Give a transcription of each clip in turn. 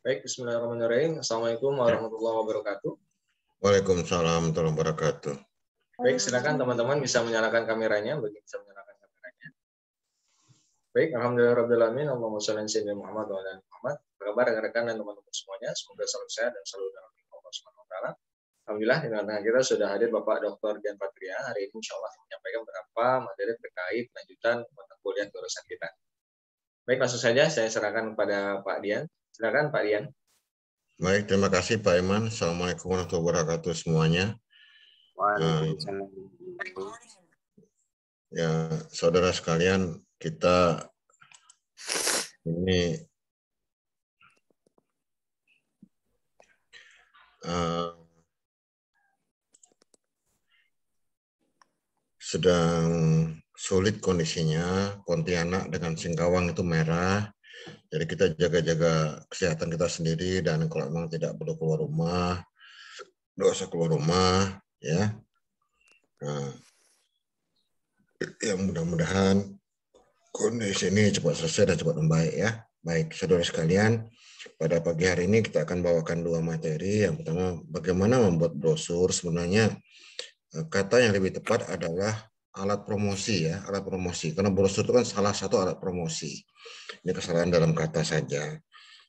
Baik, bismillahirrahmanirrahim. Assalamualaikum warahmatullahi wabarakatuh. Waalaikumsalam warahmatullahi wabarakatuh. Baik, silakan teman-teman bisa menyalakan kameranya, bagi bisa menyalakan kameranya. Baik, alhamdulillahirrahmanirrahim. Allahumma sholli ala sayyidina Muhammad wa ala ali Muhammad. Apa kabar rekan-rekan dan teman-teman semuanya? Semoga selalu sehat dan selalu dalam lindungan Allah Subhanahu wa taala. Alhamdulillah, di tengah kita sudah hadir Bapak Dr. Dian Patria. Hari ini insya Allah menyampaikan beberapa materi terkait lanjutan mata kuliah jurusan kita. Baik, langsung saja saya serahkan kepada Pak Dian. Silakan Pak Dian. Baik, terima kasih Pak Iman. Assalamualaikum warahmatullahi wabarakatuh semuanya. Waalaikumsalam. Ya, saudara sekalian, kita ini sedang sulit kondisinya. Pontianak dengan Singkawang itu merah. Jadi kita jaga-jaga kesehatan kita sendiri, dan kalau memang tidak perlu keluar rumah, nggak usah keluar rumah, ya. Nah, yang mudah-mudahan kondisi ini cepat selesai dan cepat membaik, ya. Baik, saudara sekalian, pada pagi hari ini kita akan bawakan dua materi. Yang pertama, bagaimana membuat brosur. Sebenarnya kata yang lebih tepat adalah alat promosi, ya, alat promosi. Karena brosur itu kan salah satu alat promosi. Ini kesalahan dalam kata saja,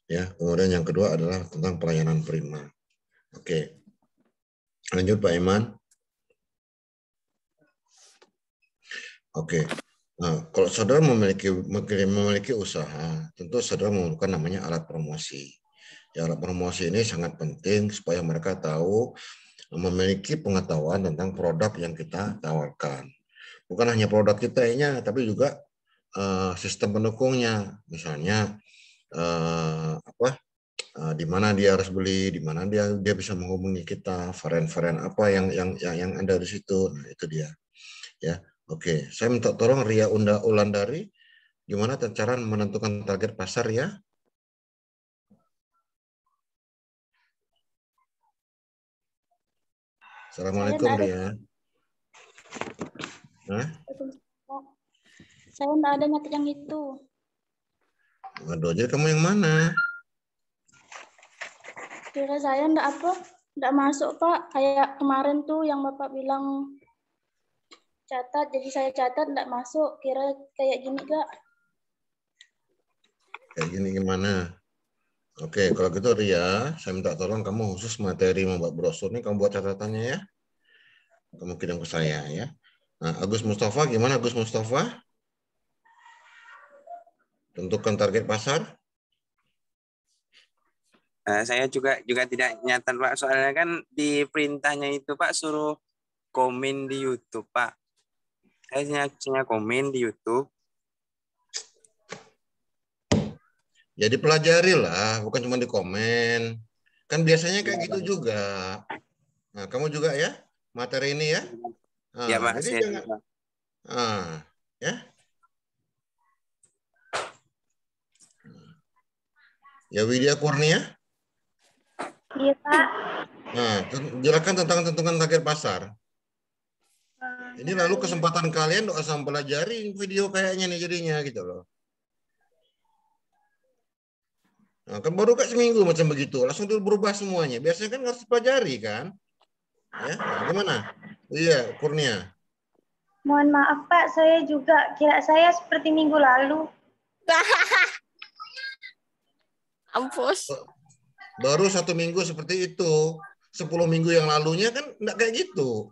ya. Kemudian yang kedua adalah tentang pelayanan prima. Oke, lanjut Pak Iman. Oke, nah, kalau saudara memiliki usaha, tentu saudara memerlukan namanya alat promosi. Ya, alat promosi ini sangat penting supaya mereka tahu, memiliki pengetahuan tentang produk yang kita tawarkan. Bukan hanya produk kita tapi juga sistem pendukungnya. Misalnya di mana dia harus beli, di mana dia bisa menghubungi kita, varian-varian apa yang ada di situ. Nah, itu dia. Ya. Oke, saya minta tolong Ria Ulandari, gimana cara menentukan target pasar, ya? Assalamualaikum, Ria. Hah? Saya enggak ada nyatet yang itu. Waduh, jadi kamu yang mana? Kira saya enggak masuk, Pak. Kayak kemarin tuh yang Bapak bilang catat, jadi saya catat enggak masuk. Kira kayak gini, Kak. Kayak gini gimana? Oke, kalau gitu Ria, saya minta tolong kamu khusus materi membuat brosur ini, kamu buat catatannya, ya. Kamu kirim ke saya, ya. Nah, Agus Mustafa, gimana Agus Mustafa? Tentukan target pasar. Saya juga tidak nyatat, Pak. Soalnya kan di perintahnya itu, Pak, suruh komen di YouTube, Pak. Saya hanya komen di YouTube. Jadi pelajari lah, bukan cuma di komen. Kan biasanya kayak gitu juga. Nah, kamu juga, ya, materi ini, ya. Nah, Ya, Pak. jadi Saya jangan, juga. Ya. Ya, Widya Kurnia. Iya, Pak. Nah, jelaskan tentang tentukan target pasar. Ini lalu kesempatan kalian doa sama pelajari video kayaknya nih jadinya gitu loh. Nah, kan baru kayak seminggu macam begitu, langsung berubah semuanya. Biasanya kan harus pelajari kan. Ya, nah, gimana? Iya, Kurnia. Mohon maaf, Pak. Saya juga kira saya seperti minggu lalu. Ampus. Baru 1 minggu seperti itu. 10 minggu yang lalunya kan enggak kayak gitu.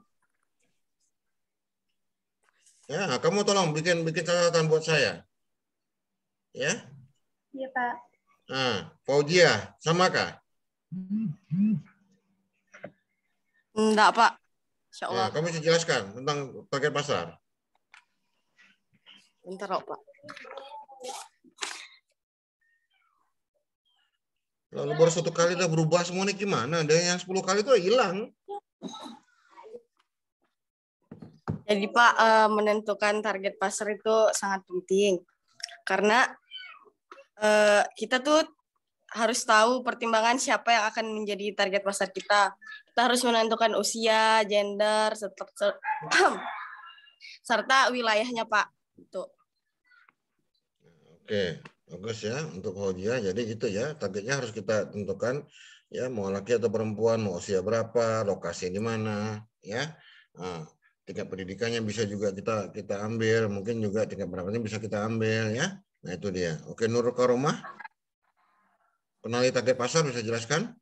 Ya, kamu tolong bikin catatan buat saya. Ya. Iya, Pak. Nah, Fauzia, sama kah? Enggak, Pak. Insya Allah. Nah, kamu bisa jelaskan tentang target pasar. Bentar, Pak. Lalu baru 1 kali udah berubah semua nih gimana? Dan yang 10 kali itu hilang. Jadi Pak, menentukan target pasar itu sangat penting. Karena kita tuh harus tahu pertimbangan siapa yang akan menjadi target pasar kita. Kita harus menentukan usia, gender, serta wilayahnya, Pak. Itu. Oke. Bagus ya untuk Fauzia. Jadi gitu ya, targetnya harus kita tentukan ya, mau laki atau perempuan, mau usia berapa, lokasi di mana, ya. Nah, tingkat pendidikannya bisa juga kita ambil, mungkin juga tingkat pendapatannya bisa kita ambil ya. Nah, itu dia. Oke, Nurul Karomah, kenali target pasar bisa jelaskan?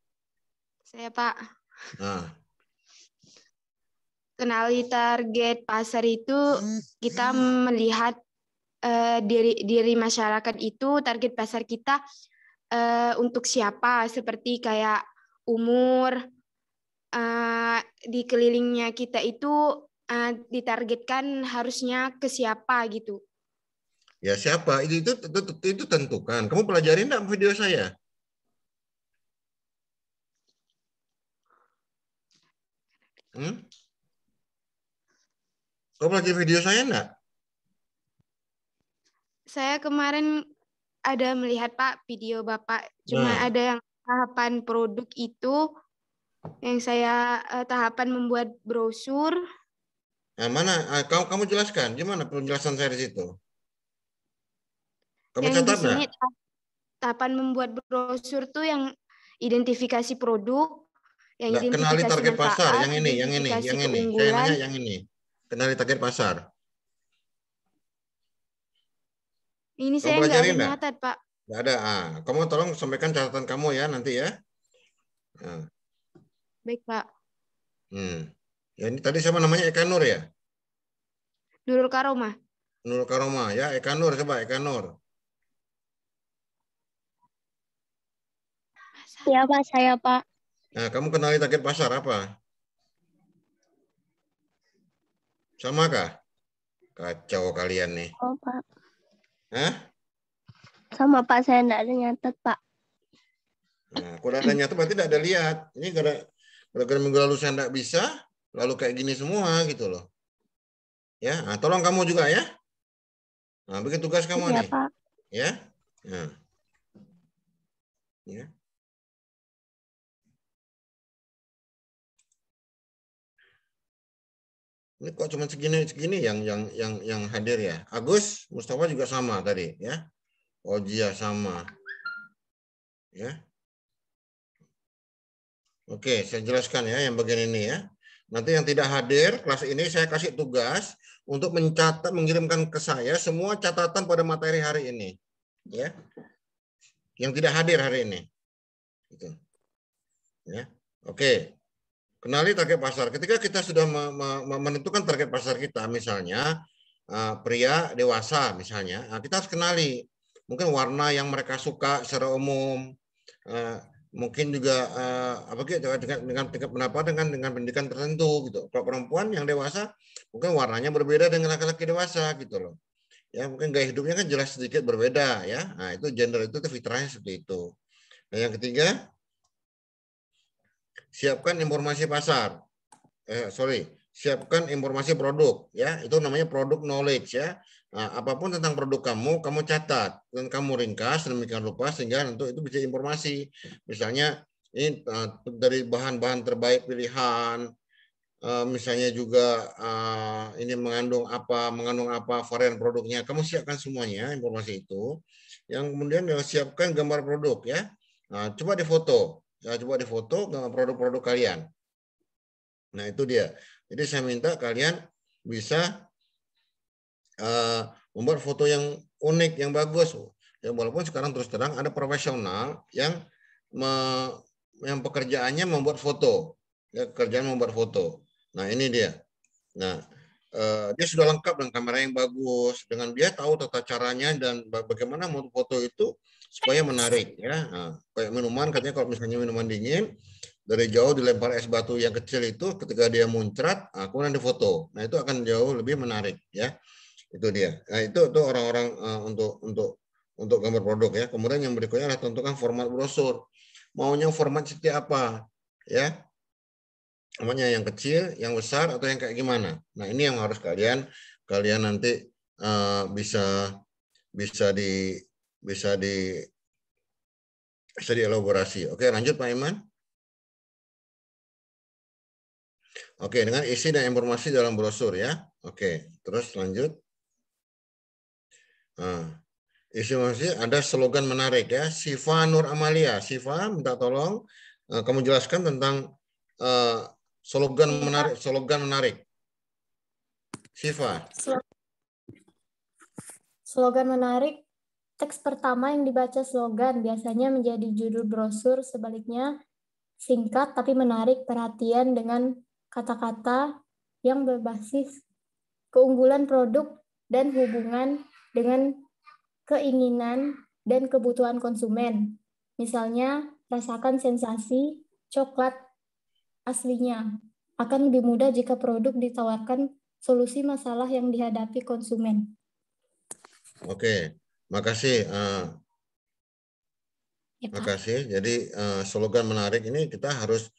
Saya Pak, Nah, kenali target pasar itu kita melihat diri masyarakat itu target pasar kita untuk siapa, seperti kayak umur, di kelilingnya kita itu ditargetkan harusnya ke siapa gitu. ya siapa? Itu tentukan. Kamu pelajarin enggak video saya? Kamu pelajari video saya enggak? Saya kemarin ada melihat Pak video Bapak, cuma Nah. ada yang tahapan produk itu, yang saya tahapan membuat brosur. Nah, mana? Kamu jelaskan. Gimana penjelasan saya di situ? Kamu Yang di catat sini enggak? tahapan membuat brosur tuh yang identifikasi produk, yang Enggak, kenali identifikasi target pasar. manfaat, Yang ini. identifikasi Saya keunggulan. nanya yang ini. Kenali target pasar. Ini Kamu saya nggak ada pelajarin enggak? nyatat, Pak. Enggak ada. Kamu tolong sampaikan catatan kamu ya nanti ya. Nah. Baik, Pak. Ya, ini tadi siapa namanya? Eka Nur ya? Nurul Karomah. Nurul Karomah ya. Eka Nur, coba Eka Nur. Ya Pak, saya Pak. Nah, kamu kenali target pasar apa? Sama kah? Kacau kalian nih. Oh Pak. Hah? Sama Pak, saya enggak ada nyatet Pak. Nah, kalau ada nyata berarti tidak ada lihat. Ini gara-gara minggu lalu saya tidak bisa, lalu kayak gini semua gitu loh. Ya, nah, tolong kamu juga ya. Nah, bikin tugas kamu Ya nih. Pak. Ya. Nah. Ya. Ini kok cuma segini yang hadir ya. Agus, Mustafa juga sama tadi ya. Ojia sama. Ya. Oke, saya jelaskan ya yang bagian ini ya. Nanti yang tidak hadir kelas ini saya kasih tugas untuk mencatat, mengirimkan ke saya semua catatan pada materi hari ini. Ya. Yang tidak hadir hari ini. Gitu. Ya. Oke. Kenali target pasar. Ketika kita sudah menentukan target pasar kita, misalnya pria dewasa misalnya, kita harus kenali mungkin warna yang mereka suka secara umum, mungkin juga dengan tingkat pendapatan dengan pendidikan tertentu gitu. Kalau perempuan yang dewasa mungkin warnanya berbeda dengan laki-laki dewasa gitu loh. Ya, mungkin gaya hidupnya kan jelas sedikit berbeda ya. Nah, itu gender itu fitrahnya seperti itu. Nah, yang ketiga, siapkan informasi pasar. Siapkan informasi produk ya. Itu namanya produk knowledge ya. Nah, apapun tentang produk kamu catat dan kamu ringkas demikian rupa sehingga untuk itu bisa informasi. Misalnya ini dari bahan-bahan terbaik pilihan, misalnya juga ini mengandung apa varian produknya. Kamu siapkan semuanya informasi itu. Yang kemudian siapkan gambar produk ya. Nah, coba difoto. Ya, coba difoto produk-produk kalian. Nah, itu dia. Jadi saya minta kalian bisa membuat foto yang unik, yang bagus. Ya, walaupun sekarang terus terang ada profesional yang pekerjaannya membuat foto. Ya, kerjaan membuat foto. Nah, ini dia. Nah, dia sudah lengkap dengan kamera yang bagus, dengan dia tahu tata caranya dan bagaimana mau foto itu supaya menarik ya. Nah, kayak minuman katanya kalau misalnya minuman dingin dari jauh dilempar es batu yang kecil itu ketika dia muncrat, kemudian difoto. Nah, itu akan jauh lebih menarik ya. Itu dia. Nah, itu orang-orang untuk gambar produk ya. Kemudian yang berikutnya adalah tentukan format brosur. Maunya format seperti apa ya? Namanya yang kecil, yang besar, atau yang kayak gimana? Nah, ini yang harus kalian nanti bisa dielaborasi. Oke, lanjut Pak Iman. Oke, dengan isi dan informasi dalam brosur ya. Oke, terus lanjut. Nah, masih ada slogan menarik ya. Siva Nur Amalia. Siva, minta tolong kamu jelaskan tentang slogan menarik. Slogan menarik. Siva. Slogan menarik. Teks pertama yang dibaca slogan biasanya menjadi judul brosur, sebaliknya singkat tapi menarik perhatian dengan kata-kata yang berbasis keunggulan produk dan hubungan dengan keinginan dan kebutuhan konsumen. Misalnya, rasakan sensasi coklat aslinya. Akan lebih mudah jika produk ditawarkan solusi masalah yang dihadapi konsumen. Oke, makasih. Ya, Pak. Makasih. Jadi slogan menarik ini kita harus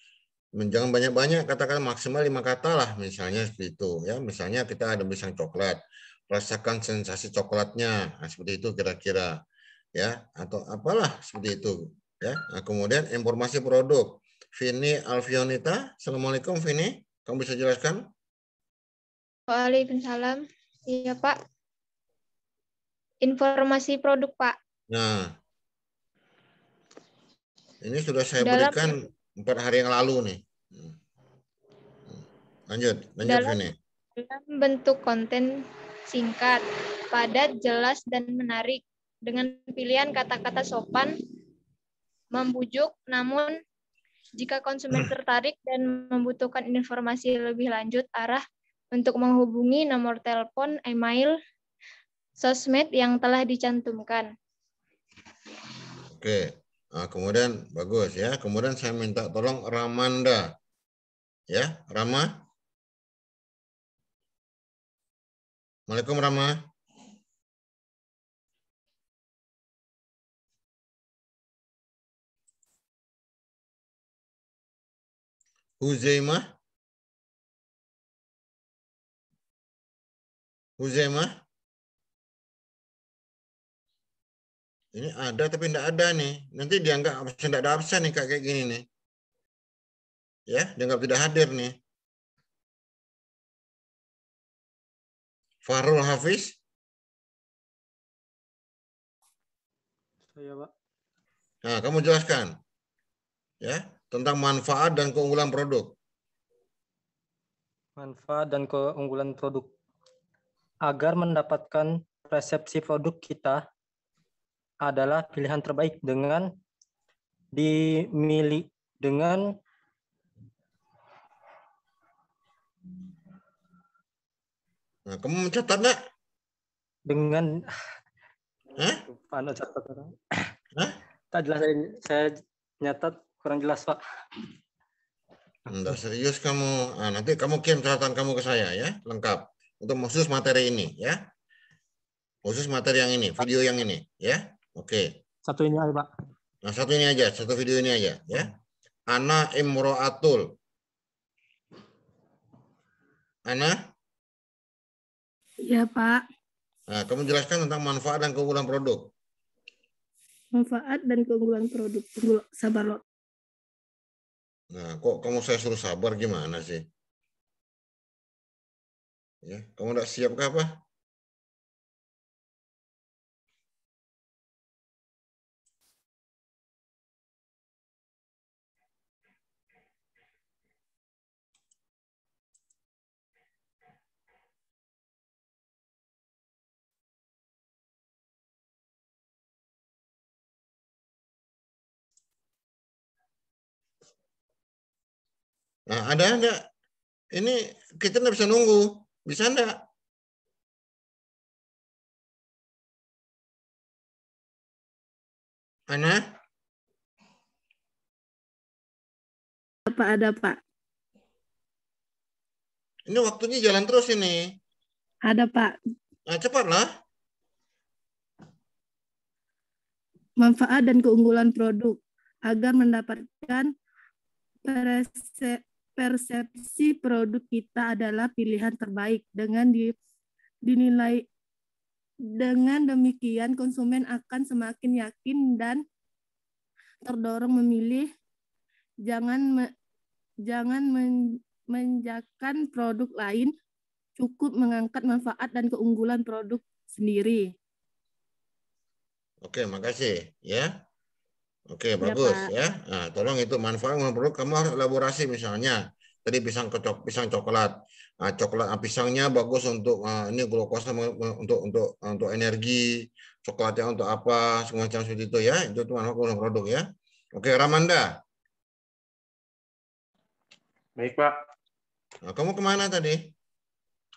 jangan banyak-banyak, katakan maksimal 5 kata lah, misalnya seperti itu ya. Misalnya kita ada pisang coklat, rasakan sensasi coklatnya, nah, seperti itu kira-kira ya, atau apalah seperti itu ya. Nah, kemudian informasi produk. Vini Alfionita, Assalamualaikum Vini, kamu bisa jelaskan? Waalaikumsalam. Iya, Pak. Informasi produk, Pak. Nah, ini sudah saya Dalam- berikan 4 hari yang lalu nih. Lanjut Vini. Dalam bentuk konten singkat, padat, jelas, dan menarik. Dengan pilihan kata-kata sopan, membujuk, namun jika konsumen tertarik dan membutuhkan informasi lebih lanjut, arah untuk menghubungi nomor telepon, email, sosmed yang telah dicantumkan. Oke, nah, kemudian bagus ya. Kemudian saya minta tolong Ramanda, ya Rama. Assalamualaikum Rama. Huzaimah. Ini ada tapi tidak ada nih. Nanti dianggap absen, tidak ada absen nih kayak gini nih. Ya, dianggap tidak hadir nih. Farul Hafiz. Saya, Pak. Nah, kamu jelaskan ya tentang manfaat dan keunggulan produk. Manfaat dan keunggulan produk. Agar mendapatkan persepsi produk kita adalah pilihan terbaik dengan dimiliki dengan Nah, kamu mencatat nggak? Dengan tak jelas, saya nyatat kurang jelas, Pak. Enggak serius kamu. Nah, nanti kamu kirim catatan kamu ke saya ya, lengkap. Untuk khusus materi ini ya. Khusus materi yang ini, video yang ini ya. Oke. Satu ini aja, Pak. Nah, satu ini aja, satu video ini aja ya. Ana Imro'atul. Ana? Ya, Pak. Nah, kamu jelaskan tentang manfaat dan keunggulan produk. Manfaat dan keunggulan produk. Sabar, loh. Nah, kok kamu saya suruh sabar gimana sih? Ya, kamu tidak siap ke apa? Nah, ada enggak? Ini kita nggak bisa nunggu. Bisa enggak? Ana? Apa ada, Pak? Ini waktunya jalan terus ini. Ada, Pak. Nah, cepatlah. Manfaat dan keunggulan produk agar mendapatkan persepsi produk kita adalah pilihan terbaik. Dinilai dengan demikian konsumen akan semakin yakin dan terdorong memilih. Jangan menjakan produk lain, cukup mengangkat manfaat dan keunggulan produk sendiri. Oke, makasih ya. Oke, Ya, bagus Pak. ya. Nah, tolong itu manfaat produk kamu harus elaborasi misalnya. Tadi pisang coklat. Nah, pisangnya bagus untuk ini glukosa untuk energi, coklatnya untuk apa, semacam seperti itu ya. Itu manfaat produk ya. Oke, Ramanda. Baik, Pak. Nah, kamu kemana tadi?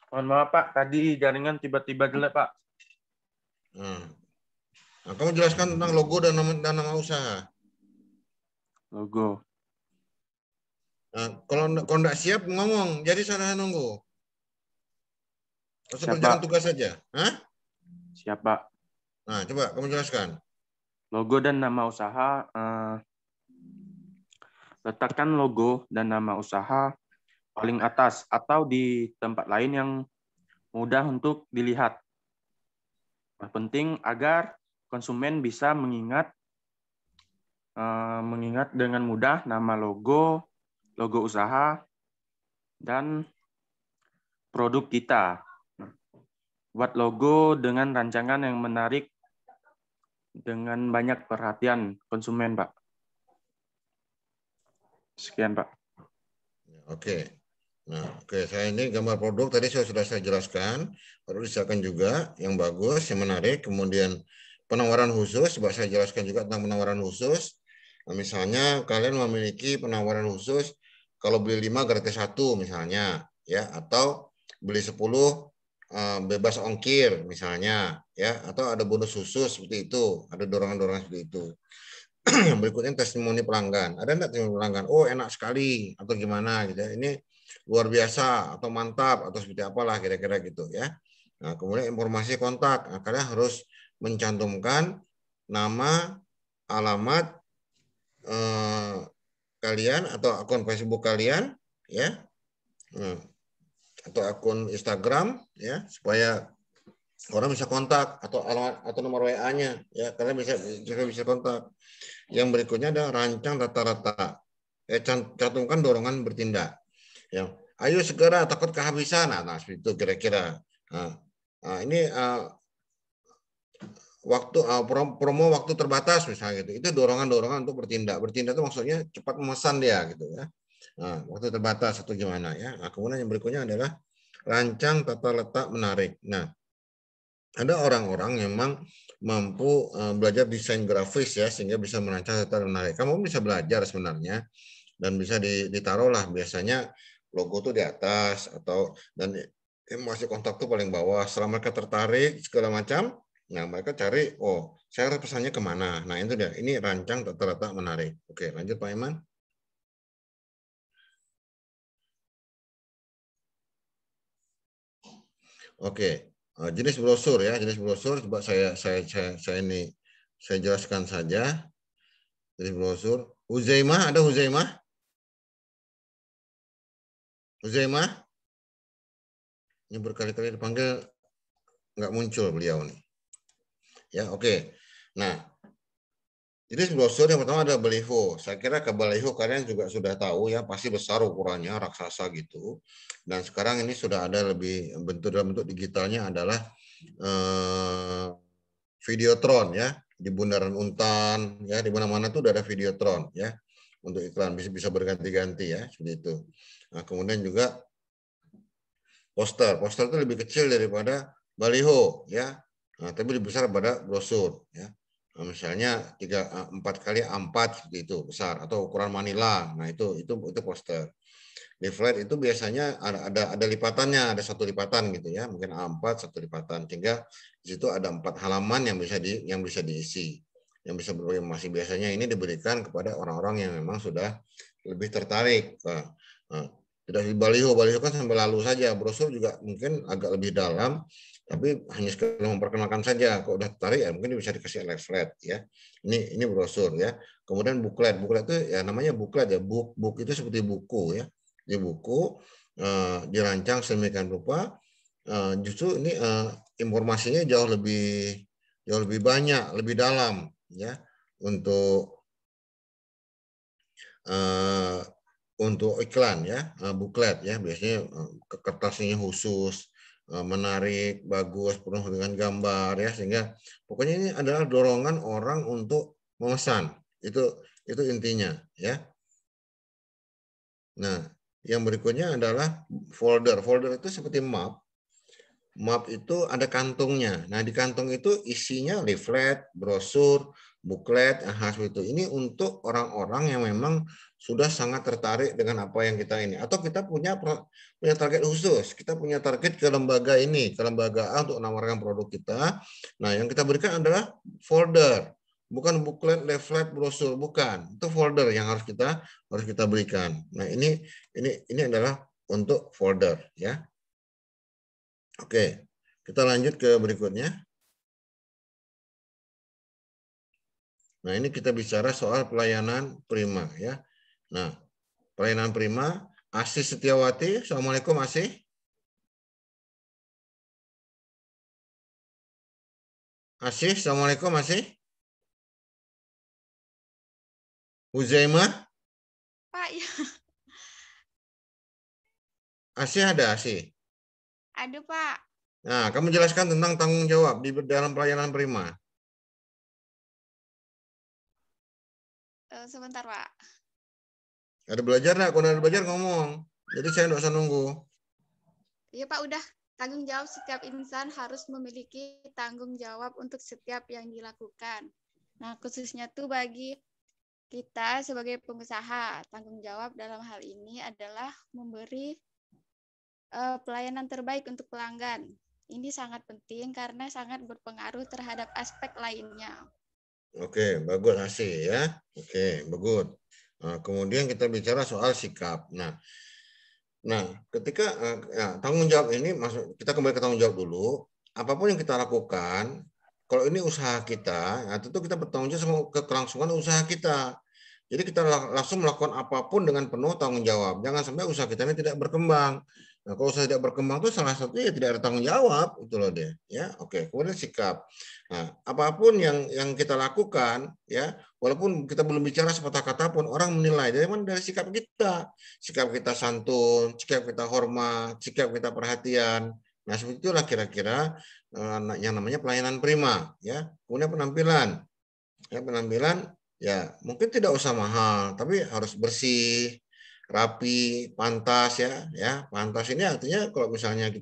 Mohon maaf, Pak. Tadi jaringan tiba-tiba jelek, Pak. Nah, kamu jelaskan tentang logo dan nama usaha. Logo. Nah, kalau nggak siap ngomong, jadi sana nunggu. Langsung Siap, kerjakan Pak. tugas saja. Hah? Siap, Pak. Nah, coba kamu jelaskan. Logo dan nama usaha. Letakkan logo dan nama usaha paling atas atau di tempat lain yang mudah untuk dilihat. Penting agar konsumen bisa mengingat dengan mudah nama logo usaha, dan produk kita. Buat logo dengan rancangan yang menarik dengan banyak perhatian konsumen, Pak. Sekian, Pak. Oke. Nah, oke. Saya ini gambar produk tadi sudah saya jelaskan. Perlu disiapkan juga yang bagus, yang menarik. Kemudian penawaran khusus. Coba saya jelaskan juga tentang penawaran khusus. Nah, misalnya kalian memiliki penawaran khusus kalau beli 5 gratis 1 misalnya, ya, atau beli 10 bebas ongkir misalnya, ya, atau ada bonus khusus seperti itu, ada dorongan-dorongan seperti itu. Yang berikutnya testimoni pelanggan. Ada enggak testimoni pelanggan? Oh, enak sekali atau gimana gitu ya. Ini luar biasa atau mantap atau seperti apalah kira-kira gitu ya. Nah, kemudian informasi kontak. Nah, kalian harus mencantumkan nama, alamat kalian atau akun Facebook kalian ya. Atau akun Instagram ya, supaya orang bisa kontak, atau alamat atau nomor WA-nya ya, kalian bisa kontak. Yang berikutnya adalah rancang rata-rata. Cantumkan dorongan bertindak. Ya, ayo segera, takut kehabisan. Nah, seperti itu kira-kira. Nah, ini waktu promo waktu terbatas misalnya gitu. Itu dorongan-dorongan untuk bertindak. Bertindak itu maksudnya cepat memesan dia gitu ya. Nah, waktu terbatas atau gimana ya. Nah, kemudian yang berikutnya adalah rancang tata letak menarik. Nah, ada orang-orang yang memang mampu belajar desain grafis ya, sehingga bisa merancang tata menarik. Kamu bisa belajar sebenarnya dan bisa ditaruhlah biasanya logo tuh di atas atau dan masih kontak tuh paling bawah. Setelah mereka tertarik segala macam, nah mereka cari, oh saya harus pesannya kemana. Nah itu dia, ini rancang tata letak menarik. Oke, lanjut Pak Iman. Oke, jenis brosur ya, jenis brosur coba saya jelaskan saja. Jenis brosur. Huzaimah, ada Huzaimah? Huzaimah? Ini berkali-kali dipanggil nggak muncul beliau nih. Ya, oke. Nah, jenis brosur yang pertama ada baliho. Saya kira ke baliho kalian juga sudah tahu ya, pasti besar ukurannya, raksasa gitu. Dan sekarang ini sudah ada lebih dalam bentuk digitalnya adalah Videotron ya, di Bundaran Untan ya, di mana-mana tuh udah ada Videotron ya untuk iklan, bisa berganti-ganti ya seperti itu. Nah, kemudian juga poster itu lebih kecil daripada baliho ya, nah, tapi lebih besar pada brosur ya. Nah, misalnya 4 kali A4 seperti itu besar, atau ukuran Manila. Nah itu poster. Leaflet itu biasanya ada lipatannya, ada 1 lipatan gitu ya, mungkin A4 1 lipatan, sehingga di situ ada 4 halaman yang bisa diisi, yang bisa berbagai informasi. Biasanya ini diberikan kepada orang-orang yang memang sudah lebih tertarik. Nah, tidak di baliho kan sampai lalu saja. Brosur juga mungkin agak lebih dalam, tapi hanya sekedar memperkenalkan saja. Kalau udah tertarik ya mungkin bisa dikasih leaflet ya. Ini brosur ya. Kemudian buklet itu ya namanya buklet ya. Book itu seperti buku ya. Di buku dirancang sedemikian rupa, justru ini informasinya jauh lebih banyak, lebih dalam ya, untuk iklan ya, buklet ya, biasanya kertasnya khusus, menarik, bagus, penuh dengan gambar ya, sehingga pokoknya ini adalah dorongan orang untuk memesan. Itu intinya ya. Nah, yang berikutnya adalah folder. Folder itu seperti map. Map itu ada kantungnya. Nah, di kantung itu isinya leaflet, brosur, buklet, seperti itu. Ini untuk orang-orang yang memang sudah sangat tertarik dengan apa yang kita ini. Atau kita punya target khusus. Kita punya target ke lembaga ini, ke lembaga A untuk menawarkan produk kita. Nah, yang kita berikan adalah folder. Bukan buklet, leaflet, brosur, bukan. Itu folder yang harus kita berikan. Nah, ini adalah untuk folder ya. Oke, kita lanjut ke berikutnya. Nah, ini kita bicara soal pelayanan prima ya. Nah, pelayanan prima, Asih Setiawati. Assalamualaikum Asih. Asih, Assalamualaikum Asih. Huzaimah. Pak, ya. Asih ada Asih. Aduh, Pak. Nah, kamu jelaskan tentang tanggung jawab di dalam pelayanan prima. Sebentar, Pak. Ada belajar nggak? Kalau ada belajar ngomong. Jadi saya nggak usah nunggu. Iya, Pak, udah. Tanggung jawab setiap insan harus memiliki tanggung jawab untuk setiap yang dilakukan. Nah, khususnya tuh bagi kita sebagai pengusaha, tanggung jawab dalam hal ini adalah memberi pelayanan terbaik untuk pelanggan. Ini sangat penting karena sangat berpengaruh terhadap aspek lainnya. Oke, bagus Asih ya. Oke, bagus. Nah, kemudian kita bicara soal sikap. Nah, ketika tanggung jawab ini, kita kembali ke tanggung jawab dulu. Apapun yang kita lakukan, kalau ini usaha kita, tentu kita bertanggung jawab sama kelangsungan usaha kita. Jadi kita langsung melakukan apapun dengan penuh tanggung jawab. Jangan sampai usaha kita ini tidak berkembang. Nah, kalau usaha tidak berkembang itu salah satunya ya tidak ada tanggung jawab, itu loh dia. Ya, oke. Kemudian sikap. Nah, apapun yang kita lakukan, ya, walaupun kita belum bicara sepatah kata pun orang menilai dari mana, dari sikap kita. Sikap kita santun, sikap kita hormat, sikap kita perhatian. Nah, seperti itulah kira-kira yang namanya pelayanan prima, ya. Kemudian penampilan. Ya, penampilan ya mungkin tidak usah mahal, tapi harus bersih, rapi, pantas ya. Pantas ini artinya kalau misalnya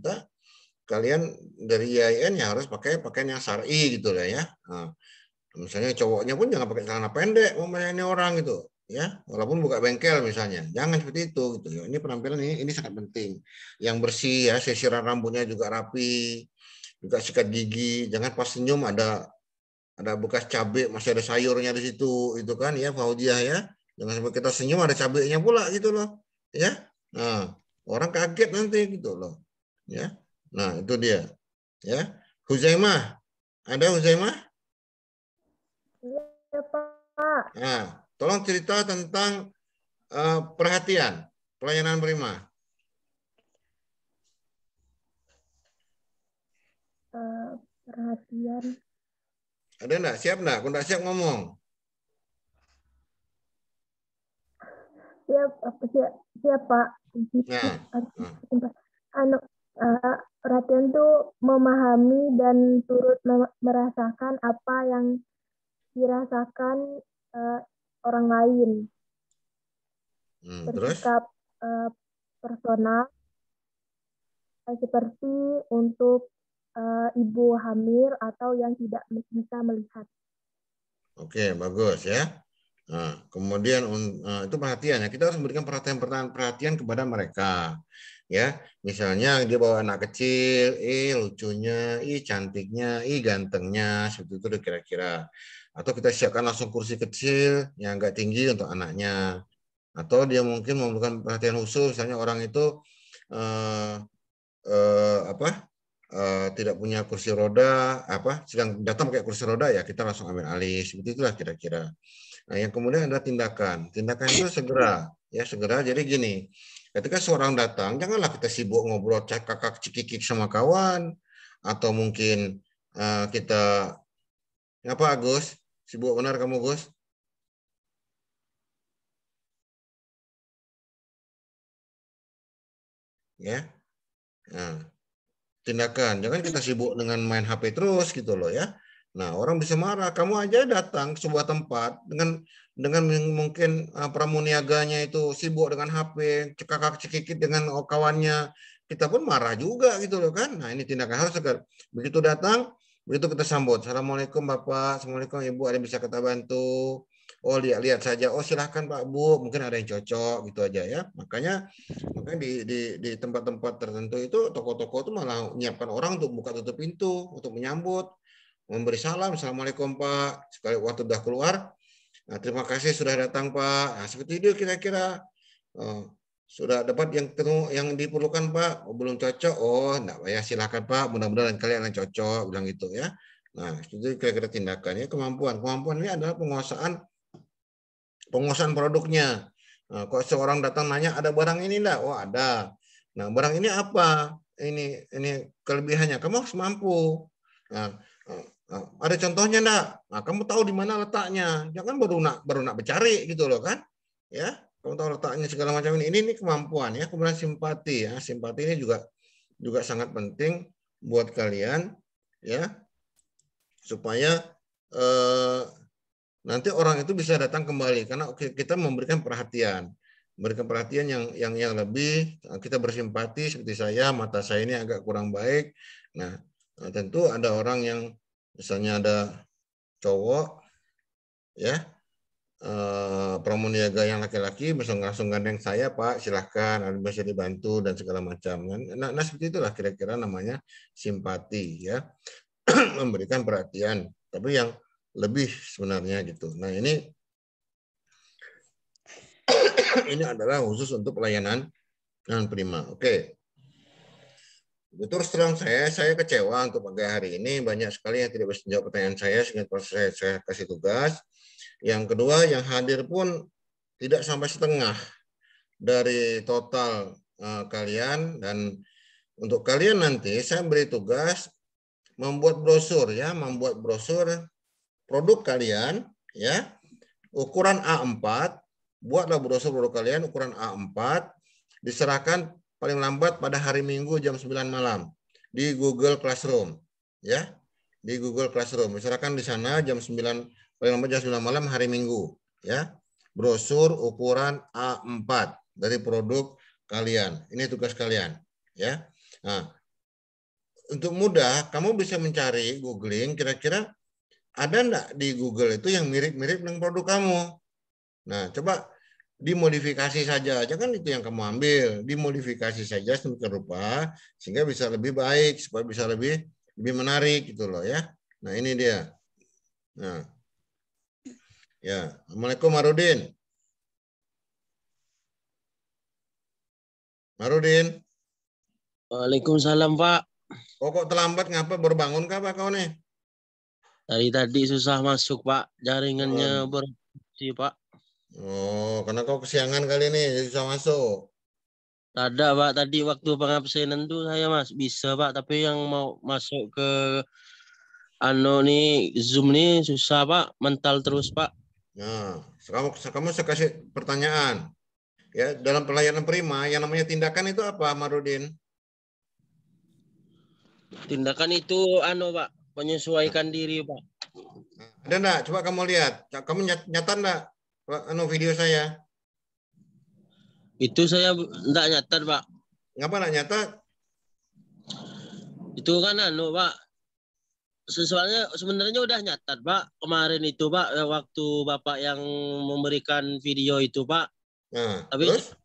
kalian dari IAIN ya harus pakai pakaian yang syar'i gitu lah ya. Nah, misalnya cowoknya pun jangan pakai celana pendek mau melayani orang gitu ya, walaupun buka bengkel misalnya, jangan seperti itu gitu ya. Ini penampilan ini sangat penting. Yang bersih ya, sisiran rambutnya juga rapi, juga sikat gigi, jangan pas senyum ada bekas cabai, masih ada sayurnya di situ, itu kan ya Fauziah ya. Jangan sampai kita senyum ada cabainya pula gitu loh. Ya. Nah, orang kaget nanti gitu loh. Ya. Nah, itu dia. Ya. Huzaimah. Ada Huzaimah? Iya, Pak. Nah, tolong cerita tentang perhatian, pelayanan prima. Perhatian. Ada enggak? Siap enggak? Kalau enggak siap ngomong. Siap, Pak. Perhatian itu memahami dan turut merasakan apa yang dirasakan orang lain. Bersikap personal seperti untuk ibu hamil atau yang tidak bisa melihat. Oke, bagus ya. Nah, kemudian itu perhatian ya. Kita harus memberikan perhatian kepada mereka. Ya, misalnya dia bawa anak kecil, lucunya, cantiknya, gantengnya, seperti itu kira-kira. Atau kita siapkan langsung kursi kecil yang agak tinggi untuk anaknya. Atau dia mungkin memerlukan perhatian khusus, misalnya orang itu tidak punya kursi roda, sedang datang pakai kursi roda ya kita langsung ambil alih. Seperti itulah kira-kira. Nah, yang kemudian ada tindakan. Tindakan itu segera. Jadi gini, ketika seorang datang, janganlah kita sibuk ngobrol cekakak cikikik sama kawan, atau mungkin kita, apa Agus? Sibuk benar kamu Gus? Ya. Nah, tindakan. Jangan kita sibuk dengan main HP terus gitu loh ya. Nah, orang bisa marah. Kamu aja datang ke sebuah tempat dengan mungkin pramuniaganya itu sibuk dengan HP, cekakak-cekikit dengan kawannya. Kita pun marah juga gitu loh kan. Nah, ini tindakan harus segera. Begitu datang, begitu kita sambut. Assalamualaikum Bapak, Assalamualaikum Ibu, ada yang bisa kita bantu? Oh, lihat-lihat saja. Oh, silahkan Pak Bu, mungkin ada yang cocok gitu aja ya. Makanya di tempat-tempat tertentu itu toko-toko itu malah menyiapkan orang untuk buka tutup pintu, untuk menyambut, memberi salam, Assalamualaikum Pak. Sekali waktu sudah keluar, nah, terima kasih sudah datang Pak. Nah, seperti itu kira-kira. Sudah dapat yang diperlukan Pak? Oh, belum cocok. Oh, enggak ya, silakan Pak. Mudah-mudahan kalian yang cocok, bilang gitu ya. Nah, itu kira-kira tindakannya. Kemampuan ini adalah penguasaan produknya. Nah, kok seorang datang nanya ada barang ini enggak? Oh, ada. Nah, barang ini apa? Ini kelebihannya. Kamu harus mampu. Nah, ada contohnya enggak? Nah, kamu tahu di mana letaknya. Jangan baru nak mencari gitu loh kan? Ya, kamu tahu letaknya segala macam ini kemampuan ya. Kemudian simpati ya. Simpati ini juga sangat penting buat kalian ya. Supaya nanti orang itu bisa datang kembali karena kita memberikan perhatian yang lebih, kita bersimpati seperti saya, mata saya ini agak kurang baik. Nah, tentu ada orang yang misalnya ada cowok ya, pramuniaga yang laki-laki bisa langsung gandeng saya, Pak, silahkan, bisa dibantu dan segala macam. Nah, seperti itulah kira-kira namanya simpati ya, memberikan perhatian, tapi yang lebih sebenarnya gitu. Nah, ini adalah khusus untuk pelayanan non prima. Oke. Terus terang saya kecewa untuk pagi hari ini, banyak sekali yang tidak bisa menjawab pertanyaan saya sehingga saya kasih tugas. Yang kedua, yang hadir pun tidak sampai setengah dari total kalian, dan untuk kalian nanti saya beri tugas membuat brosur ya, membuat brosur produk kalian ya, ukuran A4, buatlah brosur produk kalian ukuran A4, diserahkan paling lambat pada hari Minggu jam 9 malam di Google Classroom ya. Di Google Classroom diserahkan di sana jam 9, paling lambat jam 9 malam hari Minggu ya. Brosur ukuran A4 dari produk kalian. Ini tugas kalian ya. Nah, untuk mudah kamu bisa mencari googling kira-kira ada enggak di Google itu yang mirip-mirip dengan produk kamu. Nah, coba dimodifikasi saja. Jangan itu yang kamu ambil. Dimodifikasi saja sedemikian rupa sehingga bisa lebih baik, supaya bisa lebih menarik gitu loh ya. Nah, ini dia. Nah. Ya, Assalamualaikum Marudin. Marudin. Waalaikumsalam, Pak. Kok terlambat, ngapa baru bangun kah Pak kau nih? Tadi susah masuk, Pak. Jaringannya berfungsi, Pak. Oh, karena kau kesiangan kali ini, susah masuk. Ada, Pak. Tadi waktu pengabsenan tuh saya bisa, Pak. Tapi yang mau masuk ke Zoom nih susah, Pak. Mental terus, Pak. Nah, kamu saya kasih pertanyaan. Ya, dalam pelayanan prima yang namanya tindakan itu apa, Marudin? Tindakan itu Pak, menyesuaikan diri, Pak. Ada enggak? Coba kamu lihat. Kamu nyata enggak video saya? Itu saya enggak nyatat, Pak. Ngapa enggak nyatat? Itu kan Pak. Sebenarnya udah nyatat, Pak. Kemarin itu, Pak, waktu Bapak yang memberikan video itu, Pak. Nah, tapi terus?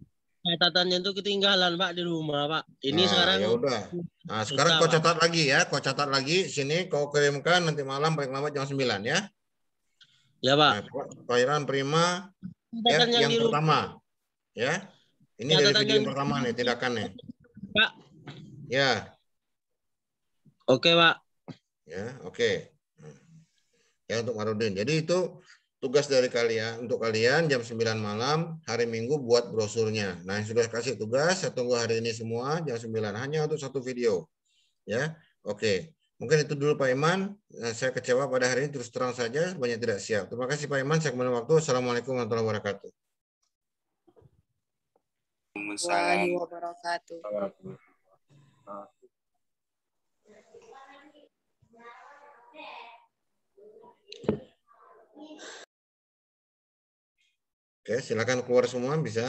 Catatannya itu ketinggalan, Pak, di rumah, Pak. Ini sekarang ya udah. Nah, sekarang kau catat lagi ya. Kau catat lagi sini, kau kirimkan nanti malam paling lambat jam 9 ya. Ya, Pak. Nah, pelayanan prima ya, yang pertama. Ya. Ini dari video yang pertama nih tindakannya. Pak. Ya. Oke, Pak. Ya, oke. Ya, untuk Marudin. Jadi itu tugas dari kalian, untuk kalian jam 9 malam hari Minggu buat brosurnya. Nah, yang sudah kasih tugas, saya tunggu hari ini semua jam 9 hanya untuk satu video. Ya. Oke. Mungkin itu dulu Pak Iman. Saya kecewa pada hari ini, terus terang saja banyak tidak siap. Terima kasih Pak Iman. Saya kembali waktu. Assalamualaikum warahmatullahi wabarakatuh. Waalaikumsalam warahmatullahi wabarakatuh. Oke, silakan keluar semua bisa.